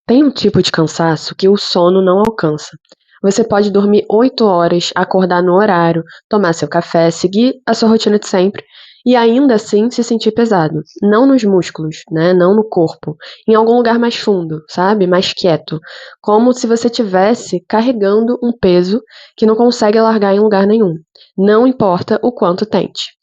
Tem um tipo de cansaço que o sono não alcança. Você pode dormir 8 horas, acordar no horário, tomar seu café, seguir a sua rotina de sempre e ainda assim se sentir pesado. Não nos músculos, né? Não no corpo. Em algum lugar mais fundo, sabe? Mais quieto. Como se você estivesse carregando um peso que não consegue largar em lugar nenhum. Não importa o quanto tente.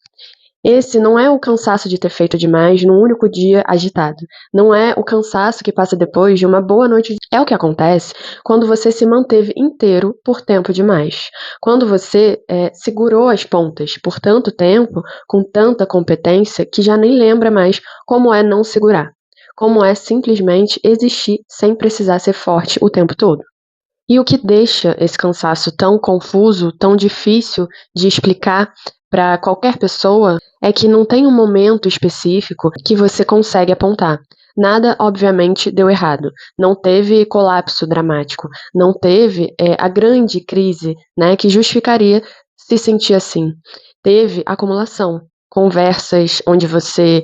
Esse não é o cansaço de ter feito demais num único dia agitado. Não é o cansaço que passa depois de uma boa noite. É o que acontece quando você se manteve inteiro por tempo demais. Quando você segurou as pontas por tanto tempo, com tanta competência, que já nem lembra mais como é não segurar. Como é simplesmente existir sem precisar ser forte o tempo todo. E o que deixa esse cansaço tão confuso, tão difícil de explicar para qualquer pessoa é que não tem um momento específico que você consegue apontar. Nada, obviamente, deu errado. Não teve colapso dramático. Não teve a grande crise, né, que justificaria se sentir assim. Teve acumulação. Conversas onde você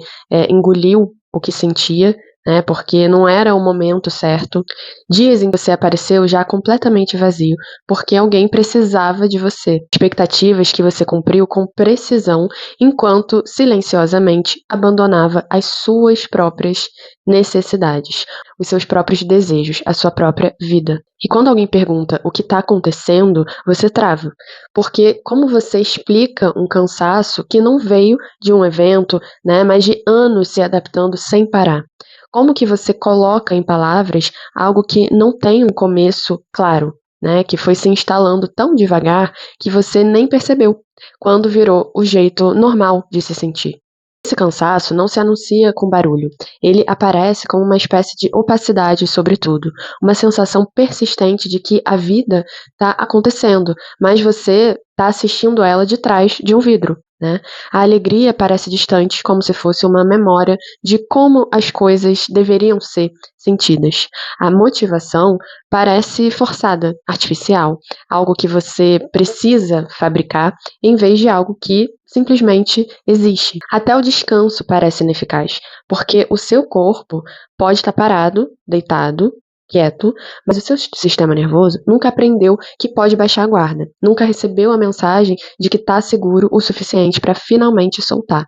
engoliu o que sentia, né, porque não era o momento certo. Dias em que você apareceu já completamente vazio, porque alguém precisava de você. Expectativas que você cumpriu com precisão, enquanto silenciosamente abandonava as suas próprias necessidades, os seus próprios desejos, a sua própria vida. E quando alguém pergunta o que está acontecendo, você trava. Porque como você explica um cansaço que não veio de um evento, né, mas de anos se adaptando sem parar? Como que você coloca em palavras algo que não tem um começo claro, né? Que foi se instalando tão devagar que você nem percebeu quando virou o jeito normal de se sentir. Esse cansaço não se anuncia com barulho. Ele aparece como uma espécie de opacidade sobre tudo, uma sensação persistente de que a vida está acontecendo, mas você está assistindo ela de trás de um vidro. Né? A alegria parece distante, como se fosse uma memória de como as coisas deveriam ser sentidas. A motivação parece forçada, artificial, algo que você precisa fabricar em vez de algo que simplesmente existe. Até o descanso parece ineficaz, porque o seu corpo pode estar parado, deitado, quieto, mas o seu sistema nervoso nunca aprendeu que pode baixar a guarda, nunca recebeu a mensagem de que está seguro o suficiente para finalmente soltar.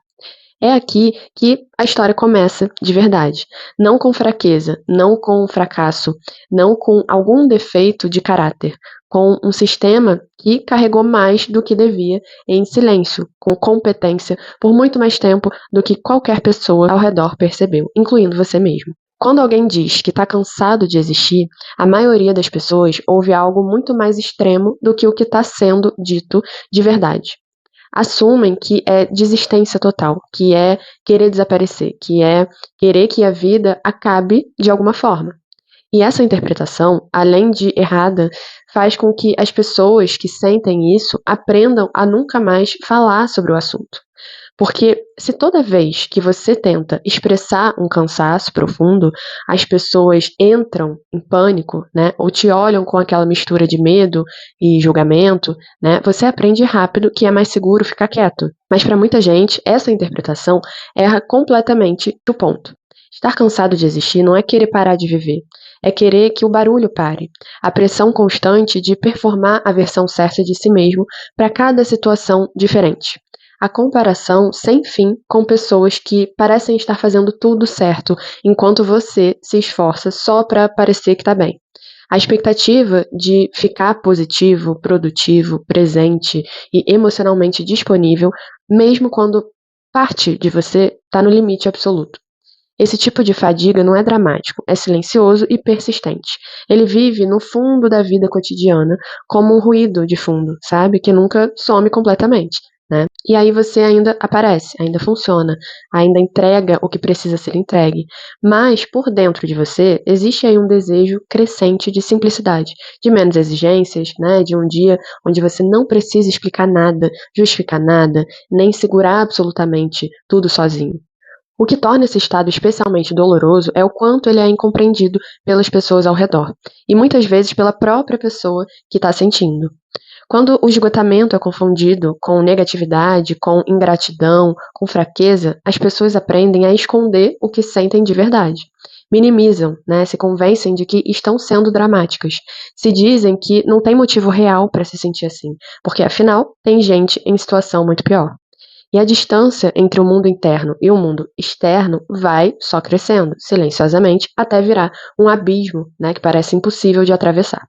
É aqui que a história começa de verdade. Não com fraqueza, não com fracasso, não com algum defeito de caráter, com um sistema que carregou mais do que devia em silêncio, com competência, por muito mais tempo do que qualquer pessoa ao redor percebeu, incluindo você mesmo. Quando alguém diz que está cansado de existir, a maioria das pessoas ouve algo muito mais extremo do que o que está sendo dito de verdade. Assumem que é desistência total, que é querer desaparecer, que é querer que a vida acabe de alguma forma. E essa interpretação, além de errada, faz com que as pessoas que sentem isso aprendam a nunca mais falar sobre o assunto. Porque se toda vez que você tenta expressar um cansaço profundo, as pessoas entram em pânico, né, ou te olham com aquela mistura de medo e julgamento, né, você aprende rápido que é mais seguro ficar quieto. Mas para muita gente, essa interpretação erra completamente o ponto. Estar cansado de existir não é querer parar de viver, é querer que o barulho pare. A pressão constante de performar a versão certa de si mesmo para cada situação diferente. A comparação sem fim com pessoas que parecem estar fazendo tudo certo, enquanto você se esforça só para parecer que está bem. A expectativa de ficar positivo, produtivo, presente e emocionalmente disponível, mesmo quando parte de você está no limite absoluto. Esse tipo de fadiga não é dramático, é silencioso e persistente. Ele vive no fundo da vida cotidiana, como um ruído de fundo, sabe? Que nunca some completamente. Né? E aí você ainda aparece, ainda funciona, ainda entrega o que precisa ser entregue. Mas por dentro de você existe aí um desejo crescente de simplicidade, de menos exigências, né? De um dia onde você não precisa explicar nada, justificar nada, nem segurar absolutamente tudo sozinho. O que torna esse estado especialmente doloroso é o quanto ele é incompreendido pelas pessoas ao redor, e muitas vezes pela própria pessoa que está sentindo. Quando o esgotamento é confundido com negatividade, com ingratidão, com fraqueza, as pessoas aprendem a esconder o que sentem de verdade. minimizam, né, se convencem de que estão sendo dramáticas, se dizem que não tem motivo real para se sentir assim, porque afinal tem gente em situação muito pior. E a distância entre o mundo interno e o mundo externo vai só crescendo, silenciosamente, até virar um abismo, né, que parece impossível de atravessar.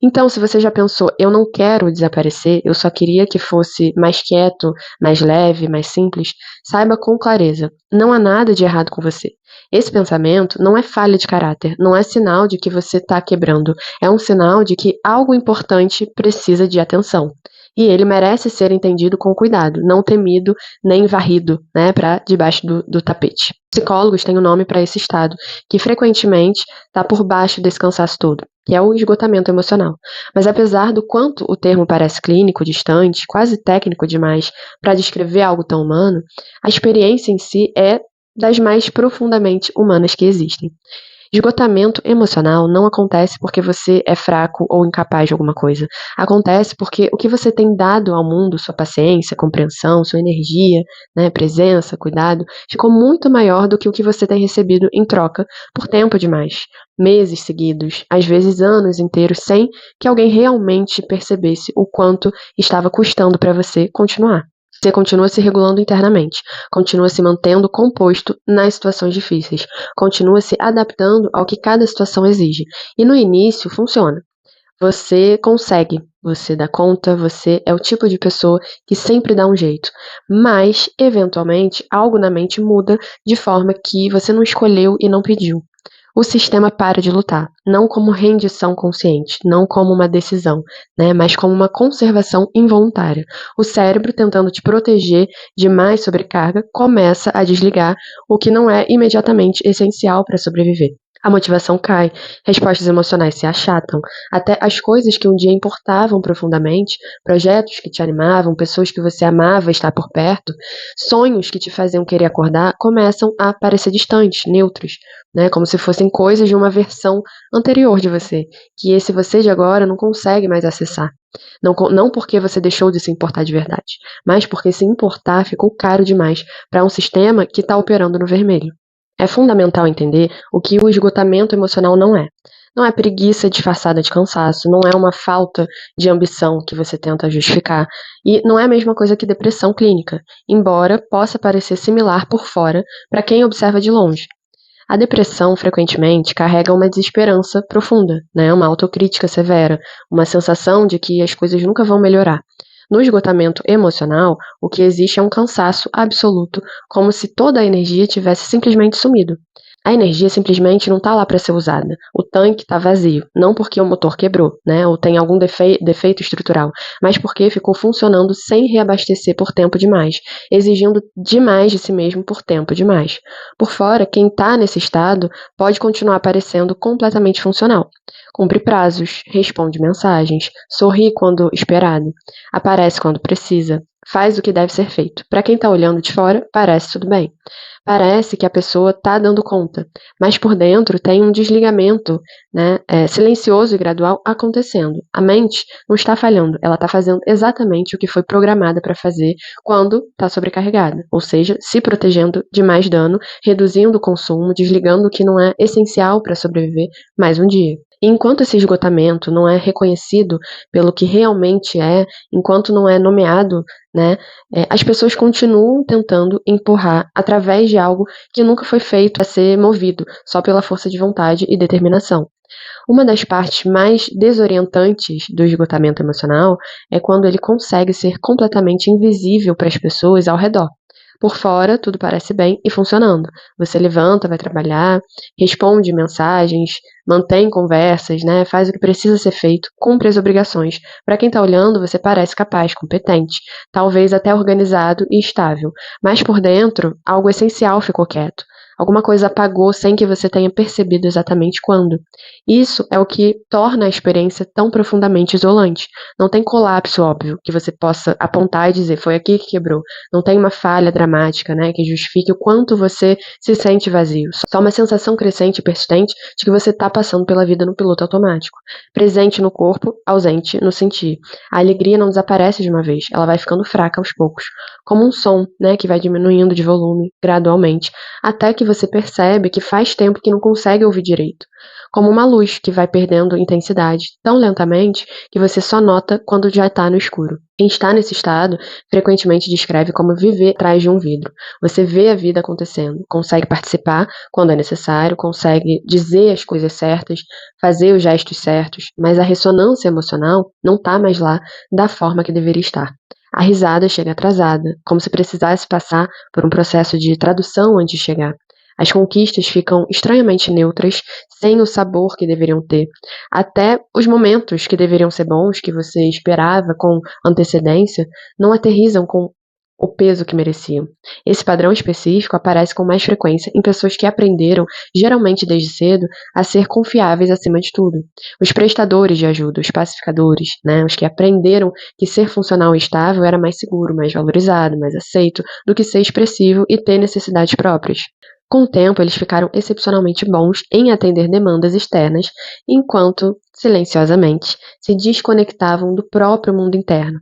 Então, se você já pensou, eu não quero desaparecer, eu só queria que fosse mais quieto, mais leve, mais simples, saiba com clareza, não há nada de errado com você. Esse pensamento não é falha de caráter, não é sinal de que você está quebrando, é um sinal de que algo importante precisa de atenção. E ele merece ser entendido com cuidado, não temido nem varrido, né, para debaixo do tapete. Psicólogos têm um nome para esse estado, que frequentemente está por baixo desse cansaço todo, que é o esgotamento emocional. Mas apesar do quanto o termo parece clínico, distante, quase técnico demais para descrever algo tão humano, a experiência em si é das mais profundamente humanas que existem. Esgotamento emocional não acontece porque você é fraco ou incapaz de alguma coisa. Acontece porque o que você tem dado ao mundo, sua paciência, compreensão, sua energia, né, presença, cuidado, ficou muito maior do que o que você tem recebido em troca por tempo demais. Meses seguidos, às vezes anos inteiros, sem que alguém realmente percebesse o quanto estava custando para você continuar. Você continua se regulando internamente, continua se mantendo composto nas situações difíceis, continua se adaptando ao que cada situação exige. E no início funciona. Você consegue, você dá conta, você é o tipo de pessoa que sempre dá um jeito. Mas, eventualmente, algo na mente muda de forma que você não escolheu e não pediu. O sistema para de lutar, não como rendição consciente, não como uma decisão, né, mas como uma conservação involuntária. O cérebro, tentando te proteger de mais sobrecarga, começa a desligar o que não é imediatamente essencial para sobreviver. A motivação cai, respostas emocionais se achatam, até as coisas que um dia importavam profundamente, projetos que te animavam, pessoas que você amava estar por perto, sonhos que te faziam querer acordar, começam a parecer distantes, neutros, né, como se fossem coisas de uma versão anterior de você, que esse você de agora não consegue mais acessar. Não porque você deixou de se importar de verdade, mas porque se importar ficou caro demais para um sistema que está operando no vermelho. É fundamental entender o que o esgotamento emocional não é. Não é preguiça disfarçada de cansaço, não é uma falta de ambição que você tenta justificar, e não é a mesma coisa que depressão clínica, embora possa parecer similar por fora para quem observa de longe. A depressão, frequentemente, carrega uma desesperança profunda, né? Uma autocrítica severa, uma sensação de que as coisas nunca vão melhorar. No esgotamento emocional, o que existe é um cansaço absoluto, como se toda a energia tivesse simplesmente sumido. A energia simplesmente não está lá para ser usada. O tanque está vazio, não porque o motor quebrou, né, ou tem algum defeito estrutural, mas porque ficou funcionando sem reabastecer por tempo demais, exigindo demais de si mesmo por tempo demais. Por fora, quem está nesse estado pode continuar parecendo completamente funcional. Cumpre prazos, responde mensagens, sorri quando esperado, aparece quando precisa, faz o que deve ser feito. Para quem está olhando de fora, parece tudo bem. Parece que a pessoa está dando conta, mas por dentro tem um desligamento, né, silencioso e gradual acontecendo. A mente não está falhando, ela está fazendo exatamente o que foi programada para fazer quando está sobrecarregada, ou seja, se protegendo de mais dano, reduzindo o consumo, desligando o que não é essencial para sobreviver mais um dia. E enquanto esse esgotamento não é reconhecido pelo que realmente é, enquanto não é nomeado, né, as pessoas continuam tentando empurrar através de algo que nunca foi feito para ser movido, só pela força de vontade e determinação. Uma das partes mais desorientantes do esgotamento emocional é quando ele consegue ser completamente invisível para as pessoas ao redor. Por fora, tudo parece bem e funcionando. Você levanta, vai trabalhar, responde mensagens, mantém conversas, né? Faz o que precisa ser feito, cumpre as obrigações. Para quem está olhando, você parece capaz, competente, talvez até organizado e estável. Mas por dentro, algo essencial ficou quieto. Alguma coisa apagou sem que você tenha percebido exatamente quando. Isso é o que torna a experiência tão profundamente isolante. Não tem colapso óbvio que você possa apontar e dizer foi aqui que quebrou. Não tem uma falha dramática, né, que justifique o quanto você se sente vazio. Só uma sensação crescente e persistente de que você está passando pela vida no piloto automático. Presente no corpo, ausente no sentir. A alegria não desaparece de uma vez, ela vai ficando fraca aos poucos. Como um som, né, que vai diminuindo de volume gradualmente, até que você percebe que faz tempo que não consegue ouvir direito, como uma luz que vai perdendo intensidade tão lentamente que você só nota quando já está no escuro. Quem está nesse estado frequentemente descreve como viver atrás de um vidro. Você vê a vida acontecendo, consegue participar quando é necessário, consegue dizer as coisas certas, fazer os gestos certos, mas a ressonância emocional não está mais lá da forma que deveria estar. A risada chega atrasada, como se precisasse passar por um processo de tradução antes de chegar. As conquistas ficam estranhamente neutras, sem o sabor que deveriam ter. Até os momentos que deveriam ser bons, que você esperava com antecedência, não aterrissam com o peso que mereciam. Esse padrão específico aparece com mais frequência em pessoas que aprenderam, geralmente desde cedo, a ser confiáveis acima de tudo. Os prestadores de ajuda, os pacificadores, né, os que aprenderam que ser funcional e estável era mais seguro, mais valorizado, mais aceito, do que ser expressivo e ter necessidades próprias. Com o tempo, eles ficaram excepcionalmente bons em atender demandas externas, enquanto, silenciosamente, se desconectavam do próprio mundo interno.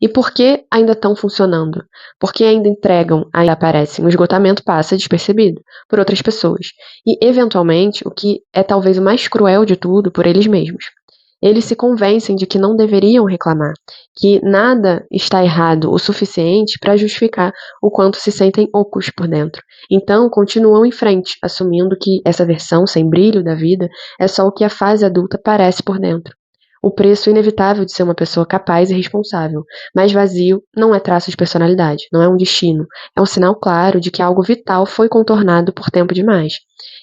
E por que ainda estão funcionando? Porque ainda entregam, ainda aparecem. O esgotamento passa despercebido por outras pessoas. E, eventualmente, o que é talvez o mais cruel de tudo, por eles mesmos. Eles se convencem de que não deveriam reclamar, que nada está errado o suficiente para justificar o quanto se sentem ocos por dentro. Então, continuam em frente, assumindo que essa versão sem brilho da vida é só o que a fase adulta parece por dentro. O preço inevitável de ser uma pessoa capaz e responsável, mas vazio não é traço de personalidade, não é um destino, é um sinal claro de que algo vital foi contornado por tempo demais.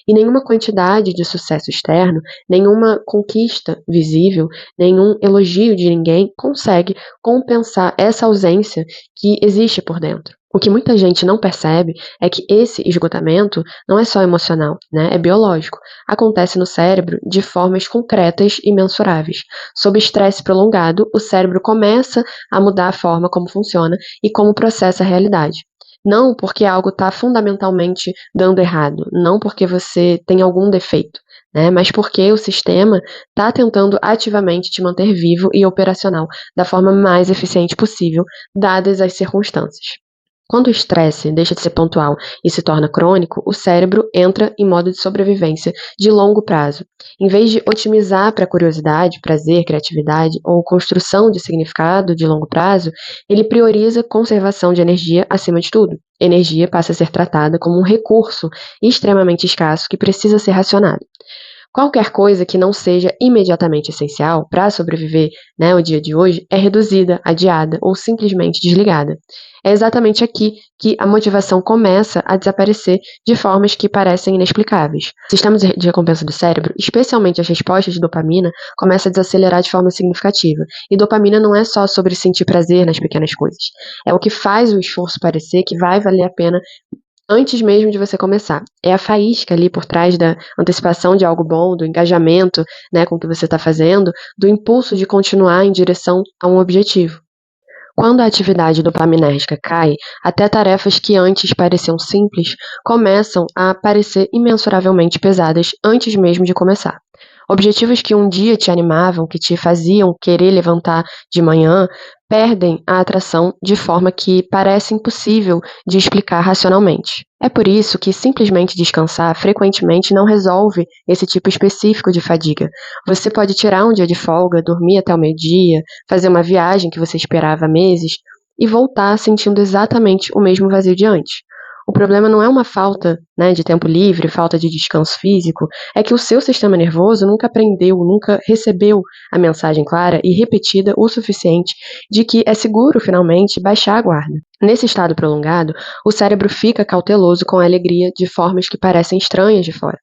E nenhuma quantidade de sucesso externo, nenhuma conquista visível, nenhum elogio de ninguém consegue compensar essa ausência que existe por dentro. O que muita gente não percebe é que esse esgotamento não é só emocional, né? É biológico. Acontece no cérebro de formas concretas e mensuráveis. Sob estresse prolongado, o cérebro começa a mudar a forma como funciona e como processa a realidade. Não porque algo está fundamentalmente dando errado, não porque você tem algum defeito, né? Mas porque o sistema está tentando ativamente te manter vivo e operacional da forma mais eficiente possível, dadas as circunstâncias. Quando o estresse deixa de ser pontual e se torna crônico, o cérebro entra em modo de sobrevivência de longo prazo. Em vez de otimizar para curiosidade, prazer, criatividade ou construção de significado de longo prazo, ele prioriza conservação de energia acima de tudo. Energia passa a ser tratada como um recurso extremamente escasso que precisa ser racionado. Qualquer coisa que não seja imediatamente essencial para sobreviver, né, o dia de hoje, é reduzida, adiada ou simplesmente desligada. É exatamente aqui que a motivação começa a desaparecer de formas que parecem inexplicáveis. O sistema de recompensa do cérebro, especialmente as respostas de dopamina, começa a desacelerar de forma significativa. E dopamina não é só sobre sentir prazer nas pequenas coisas. É o que faz o esforço parecer que vai valer a pena antes mesmo de você começar. É a faísca ali por trás da antecipação de algo bom, do engajamento, né, com o que você está fazendo, do impulso de continuar em direção a um objetivo. Quando a atividade dopaminérgica cai, até tarefas que antes pareciam simples começam a parecer imensuravelmente pesadas antes mesmo de começar. Objetivos que um dia te animavam, que te faziam querer levantar de manhã, perdem a atração de forma que parece impossível de explicar racionalmente. É por isso que simplesmente descansar frequentemente não resolve esse tipo específico de fadiga. Você pode tirar um dia de folga, dormir até o meio-dia, fazer uma viagem que você esperava há meses e voltar sentindo exatamente o mesmo vazio de antes. O problema não é uma falta, né, de tempo livre, falta de descanso físico, é que o seu sistema nervoso nunca aprendeu, nunca recebeu a mensagem clara e repetida o suficiente de que é seguro, finalmente, baixar a guarda. Nesse estado prolongado, o cérebro fica cauteloso com a alegria de formas que parecem estranhas de fora.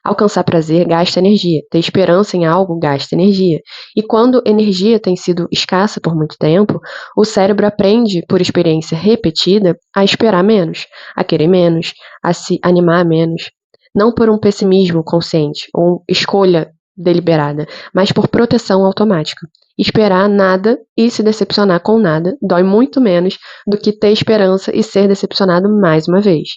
Alcançar prazer gasta energia, ter esperança em algo gasta energia. E quando energia tem sido escassa por muito tempo, o cérebro aprende, por experiência repetida, a esperar menos, a querer menos, a se animar menos. Não por um pessimismo consciente ou escolha deliberada, mas por proteção automática. Esperar nada e se decepcionar com nada dói muito menos do que ter esperança e ser decepcionado mais uma vez.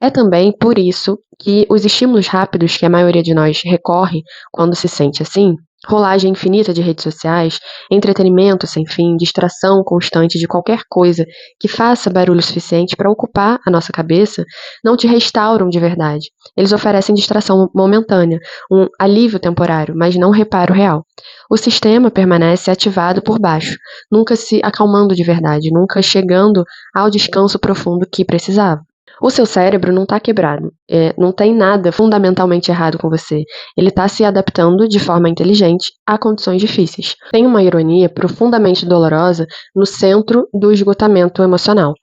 É também por isso que os estímulos rápidos que a maioria de nós recorre quando se sente assim Rolagem infinita de redes sociais, entretenimento sem fim, distração constante de qualquer coisa que faça barulho suficiente para ocupar a nossa cabeça, não te restauram de verdade. Eles oferecem distração momentânea, um alívio temporário, mas não reparo real. O sistema permanece ativado por baixo, nunca se acalmando de verdade, nunca chegando ao descanso profundo que precisava. O seu cérebro não está quebrado, não tem nada fundamentalmente errado com você. Ele está se adaptando de forma inteligente a condições difíceis. Tem uma ironia profundamente dolorosa no centro do esgotamento emocional,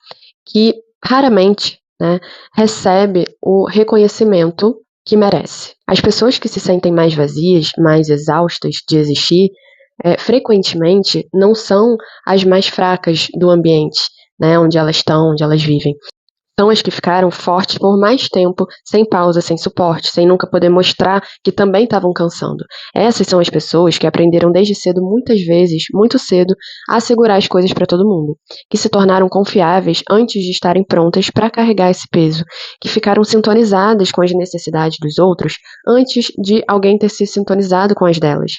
que raramente, né, recebe o reconhecimento que merece. As pessoas que se sentem mais vazias, mais exaustas de existir, frequentemente não são as mais fracas do ambiente, né, onde elas estão, onde elas vivem. São as que ficaram fortes por mais tempo, sem pausa, sem suporte, sem nunca poder mostrar que também estavam cansando. Essas são as pessoas que aprenderam desde cedo, muitas vezes, muito cedo, a segurar as coisas para todo mundo, que se tornaram confiáveis antes de estarem prontas para carregar esse peso, que ficaram sintonizadas com as necessidades dos outros antes de alguém ter se sintonizado com as delas,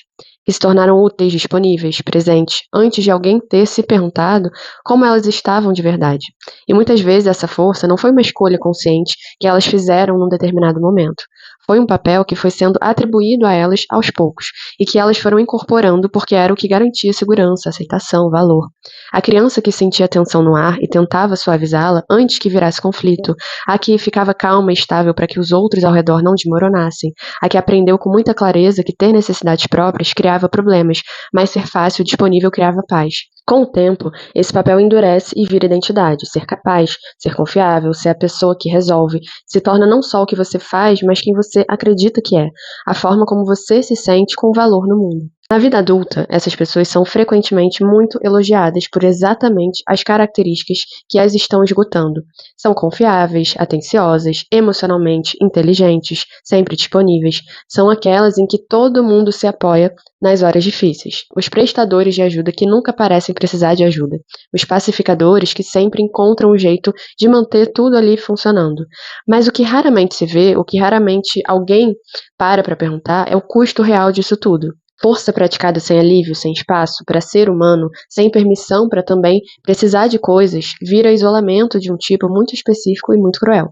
que se tornaram úteis, disponíveis, presentes, antes de alguém ter se perguntado como elas estavam de verdade. E muitas vezes essa força não foi uma escolha consciente que elas fizeram num determinado momento. Foi um papel que foi sendo atribuído a elas aos poucos e que elas foram incorporando porque era o que garantia segurança, aceitação, valor. A criança que sentia tensão no ar e tentava suavizá-la antes que virasse conflito, a que ficava calma e estável para que os outros ao redor não desmoronassem, a que aprendeu com muita clareza que ter necessidades próprias criava problemas, mas ser fácil e disponível criava paz. Com o tempo, esse papel endurece e vira identidade. Ser capaz, ser confiável, ser a pessoa que resolve, se torna não só o que você faz, mas quem você acredita que é, a forma como você se sente com valor no mundo. Na vida adulta, essas pessoas são frequentemente muito elogiadas por exatamente as características que as estão esgotando. São confiáveis, atenciosas, emocionalmente inteligentes, sempre disponíveis. São aquelas em que todo mundo se apoia nas horas difíceis. Os prestadores de ajuda que nunca parecem precisar de ajuda. Os pacificadores que sempre encontram um jeito de manter tudo ali funcionando. Mas o que raramente se vê, o que raramente alguém para perguntar, é o custo real disso tudo. Força praticada sem alívio, sem espaço, para ser humano, sem permissão para também precisar de coisas, vira isolamento de um tipo muito específico e muito cruel.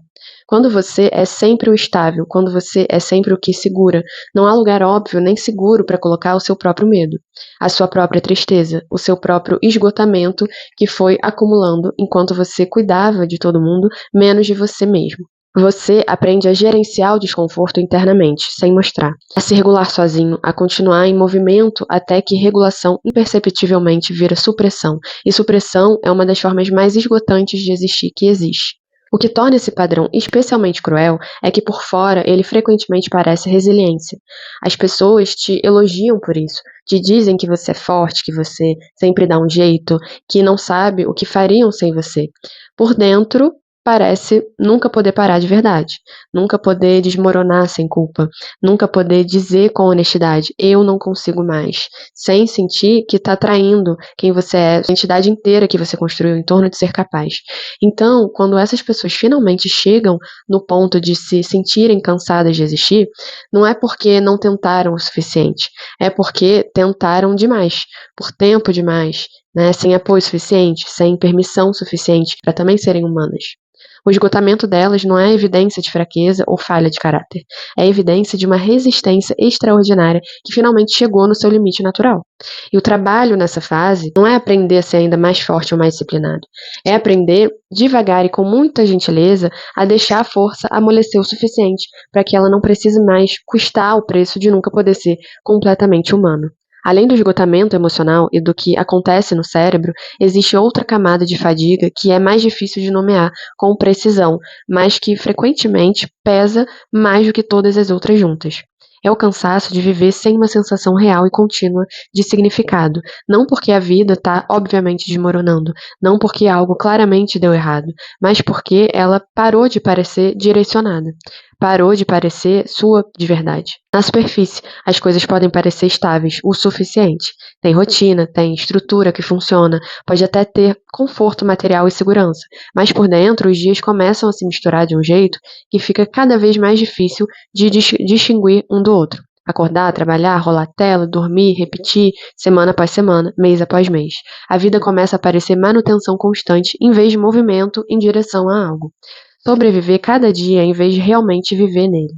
Quando você é sempre o estável, quando você é sempre o que segura, não há lugar óbvio nem seguro para colocar o seu próprio medo, a sua própria tristeza, o seu próprio esgotamento que foi acumulando enquanto você cuidava de todo mundo, menos de você mesmo. Você aprende a gerenciar o desconforto internamente, sem mostrar, a se regular sozinho, a continuar em movimento até que regulação imperceptivelmente vira supressão, e supressão é uma das formas mais esgotantes de existir que existe. O que torna esse padrão especialmente cruel é que por fora ele frequentemente parece resiliência. As pessoas te elogiam por isso, te dizem que você é forte, que você sempre dá um jeito, que não sabe o que fariam sem você. Por dentro, parece nunca poder parar de verdade, nunca poder desmoronar sem culpa, nunca poder dizer com honestidade, eu não consigo mais, sem sentir que está traindo quem você é, a identidade inteira que você construiu em torno de ser capaz. Então, quando essas pessoas finalmente chegam no ponto de se sentirem cansadas de existir, não é porque não tentaram o suficiente, é porque tentaram demais, por tempo demais, né, sem apoio suficiente, sem permissão suficiente para também serem humanas. O esgotamento delas não é evidência de fraqueza ou falha de caráter. É evidência de uma resistência extraordinária que finalmente chegou no seu limite natural. E o trabalho nessa fase não é aprender a ser ainda mais forte ou mais disciplinado. É aprender, devagar e com muita gentileza, a deixar a força amolecer o suficiente para que ela não precise mais custar o preço de nunca poder ser completamente humano. Além do esgotamento emocional e do que acontece no cérebro, existe outra camada de fadiga que é mais difícil de nomear com precisão, mas que frequentemente pesa mais do que todas as outras juntas. É o cansaço de viver sem uma sensação real e contínua de significado, não porque a vida está obviamente desmoronando, não porque algo claramente deu errado, mas porque ela parou de parecer direcionada. Parou de parecer sua de verdade. Na superfície, as coisas podem parecer estáveis o suficiente. Tem rotina, tem estrutura que funciona, pode até ter conforto material e segurança, mas por dentro os dias começam a se misturar de um jeito que fica cada vez mais difícil de distinguir um do outro. Acordar, trabalhar, rolar tela, dormir, repetir, semana após semana, mês após mês. A vida começa a parecer manutenção constante em vez de movimento em direção a algo. Sobreviver cada dia em vez de realmente viver nele.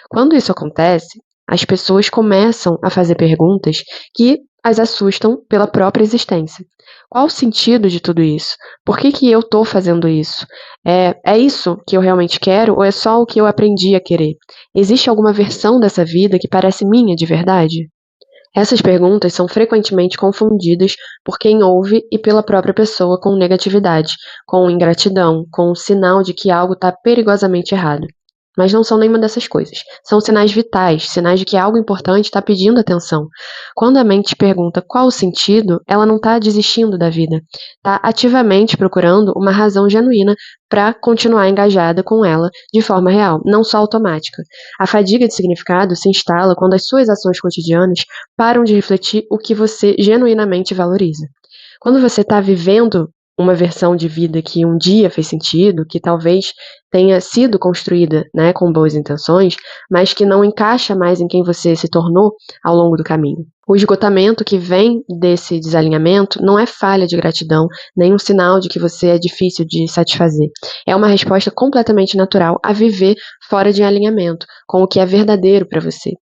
Quando isso acontece, as pessoas começam a fazer perguntas que as assustam pela própria existência. Qual o sentido de tudo isso? Por que eu estou fazendo isso? É isso que eu realmente quero ou é só o que eu aprendi a querer? Existe alguma versão dessa vida que parece minha de verdade? Essas perguntas são frequentemente confundidas por quem ouve e pela própria pessoa com negatividade, com ingratidão, com o sinal de que algo está perigosamente errado. Mas não são nenhuma dessas coisas. São sinais vitais, sinais de que algo importante está pedindo atenção. Quando a mente pergunta qual o sentido, ela não está desistindo da vida. Está ativamente procurando uma razão genuína para continuar engajada com ela de forma real, não só automática. A fadiga de significado se instala quando as suas ações cotidianas param de refletir o que você genuinamente valoriza. Quando você está vivendo uma versão de vida que um dia fez sentido, que talvez tenha sido construída, né, com boas intenções, mas que não encaixa mais em quem você se tornou ao longo do caminho. O esgotamento que vem desse desalinhamento não é falha de gratidão, nem um sinal de que você é difícil de satisfazer. É uma resposta completamente natural a viver fora de alinhamento com o que é verdadeiro para você.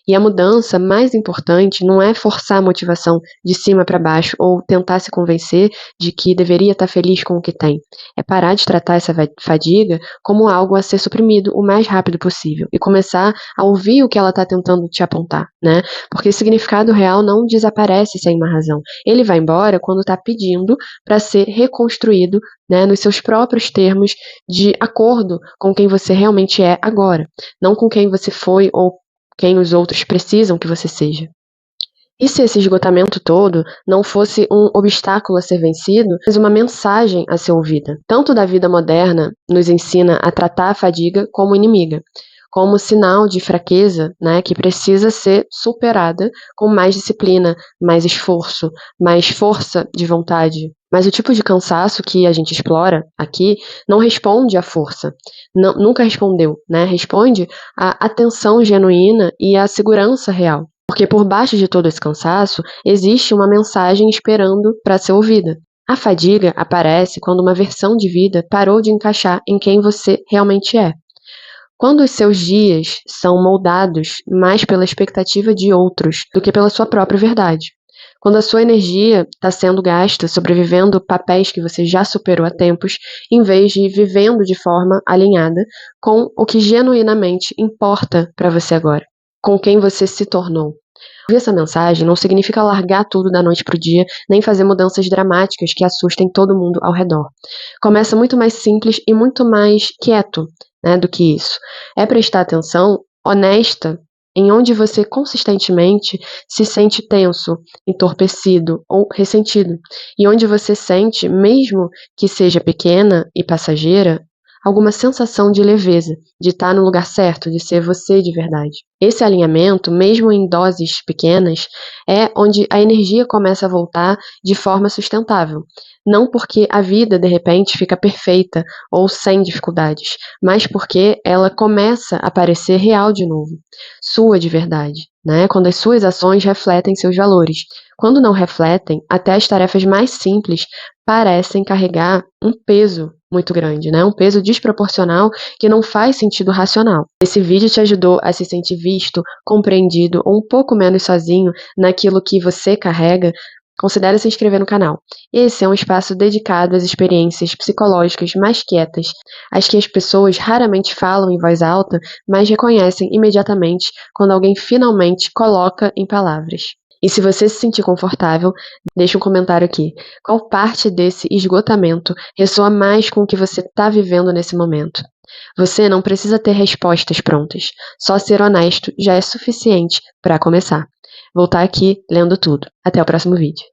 E a mudança mais importante não é forçar a motivação de cima para baixo ou tentar se convencer de que deveria estar feliz com o que tem. É parar de tratar essa fadiga como algo a ser suprimido o mais rápido possível e começar a ouvir o que ela está tentando te apontar, né? Porque o significado real não desaparece sem uma razão. Ele vai embora quando está pedindo para ser reconstruído, né, nos seus próprios termos de acordo com quem você realmente é agora, não com quem você foi ou quem os outros precisam que você seja. E se esse esgotamento todo não fosse um obstáculo a ser vencido, mas uma mensagem a ser ouvida? Tanto da vida moderna nos ensina a tratar a fadiga como inimiga, como sinal de fraqueza, né, que precisa ser superada com mais disciplina, mais esforço, mais força de vontade. Mas o tipo de cansaço que a gente explora aqui não responde à força, nunca respondeu, né? Responde à atenção genuína e à segurança real. Porque por baixo de todo esse cansaço existe uma mensagem esperando para ser ouvida. A fadiga aparece quando uma versão de vida parou de encaixar em quem você realmente é. Quando os seus dias são moldados mais pela expectativa de outros do que pela sua própria verdade. Quando a sua energia está sendo gasta sobrevivendo papéis que você já superou há tempos, em vez de vivendo de forma alinhada com o que genuinamente importa para você agora, com quem você se tornou. Ouvir essa mensagem não significa largar tudo da noite para o dia, nem fazer mudanças dramáticas que assustem todo mundo ao redor. Começa muito mais simples e muito mais quieto, né, do que isso. É prestar atenção honesta em onde você consistentemente se sente tenso, entorpecido ou ressentido, e onde você sente, mesmo que seja pequena e passageira, alguma sensação de leveza, de estar no lugar certo, de ser você de verdade. Esse alinhamento, mesmo em doses pequenas, é onde a energia começa a voltar de forma sustentável. Não porque a vida, de repente, fica perfeita ou sem dificuldades, mas porque ela começa a parecer real de novo, sua de verdade, né? Quando as suas ações refletem seus valores. Quando não refletem, até as tarefas mais simples parecem carregar um peso muito grande, né? Um peso desproporcional que não faz sentido racional. Esse vídeo te ajudou a se sentir visto, compreendido ou um pouco menos sozinho naquilo que você carrega? Considere se inscrever no canal. Esse é um espaço dedicado às experiências psicológicas mais quietas, as que as pessoas raramente falam em voz alta, mas reconhecem imediatamente quando alguém finalmente coloca em palavras. E se você se sentir confortável, deixa um comentário aqui. Qual parte desse esgotamento ressoa mais com o que você está vivendo nesse momento? Você não precisa ter respostas prontas. Só ser honesto já é suficiente para começar. Vou estar aqui lendo tudo. Até o próximo vídeo.